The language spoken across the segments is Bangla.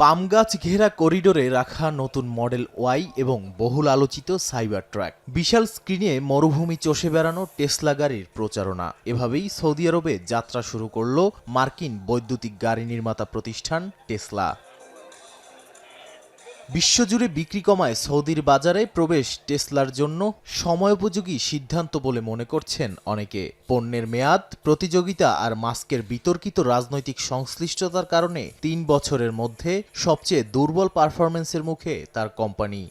পাম গাছ ঘেরা করিডোরে রাখা নতুন মডেল ওয়াই এবং বহুল আলোচিত সাইবার ট্রাক। বিশাল স্ক্রিনে মরুভূমি চষে বেড়ানো টেসলা গাড়ির প্রচারণা। এভাবেই সৌদি আরবে যাত্রা শুরু করল মার্কিন বৈদ্যুতিক গাড়ি নির্মাতা প্রতিষ্ঠান টেসলা। বিশ্বজুড়ে বিক্রি কমায় সৌদির বাজারে প্রবেশ টেসলার জন্য সময়োপযোগী সিদ্ধান্ত বলে মনে করছেন অনেকে। পণ্যের মেয়াদ, প্রতিযোগিতা আর মাস্কের বিতর্কিত রাজনৈতিক সংশ্লিষ্টতার কারণে ৩ বছরের মধ্যে সবচেয়ে দুর্বল পারফরম্যান্সের মুখে তার কোম্পানি।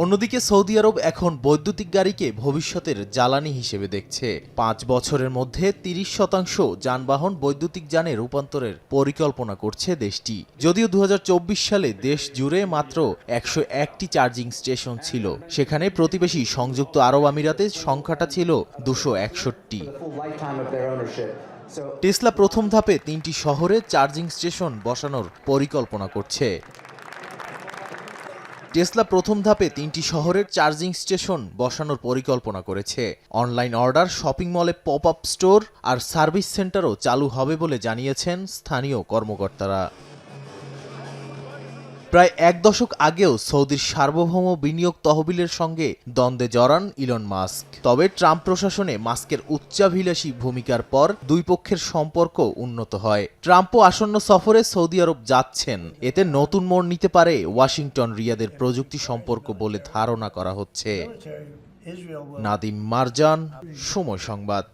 অন্যদিকে সৌদি আরব এখন বৈদ্যুতিক গাড়িকে ভবিষ্যতের জ্বালানি হিসেবে দেখছে। ৫ বছরের মধ্যে ৩০% যানবাহন বৈদ্যুতিক যানে রূপান্তরের পরিকল্পনা করছে দেশটি। যদিও ২০২৪ সালে দেশ জুড়ে মাত্র ১০১টি চার্জিং স্টেশন ছিল, সেখানে প্রতিবেশী সংযুক্ত আরব আমিরাতে সংখ্যাটা ছিল ২৬১টি। টেসলা প্রথম ধাপে ৩টি শহরে চার্জিং স্টেশন বসানোর পরিকল্পনা করছে। টেসলা প্রথম ধাপে ৩টি শহরের চার্জিং স্টেশন বসানোর পরিকল্পনা করেছে। অনলাইন অর্ডার, শপিং মলে পপ আপ স্টোর আর সার্ভিস সেন্টারও চালু হবে বলে জানিয়েছেন স্থানীয় কর্মকর্তারা। প্রায় ১ দশক আগেও সৌদির সার্বভৌম বিনিয়োগ তহবিলের সঙ্গে দ্বন্দ্বে জড়ান ইলন মাস্ক। তবে ট্রাম্প প্রশাসনে মাস্কের উচ্চাভিলাষী ভূমিকার পর দুই পক্ষের সম্পর্ক উন্নত হয়। ট্রাম্পও আসন্ন সফরে সৌদি আরব যাচ্ছেন। এতে নতুন মোড় নিতে পারে ওয়াশিংটন রিয়াদের প্রযুক্তি সম্পর্ক বলে ধারণা করা হচ্ছে। নাদিম মারজান, সময় সংবাদ।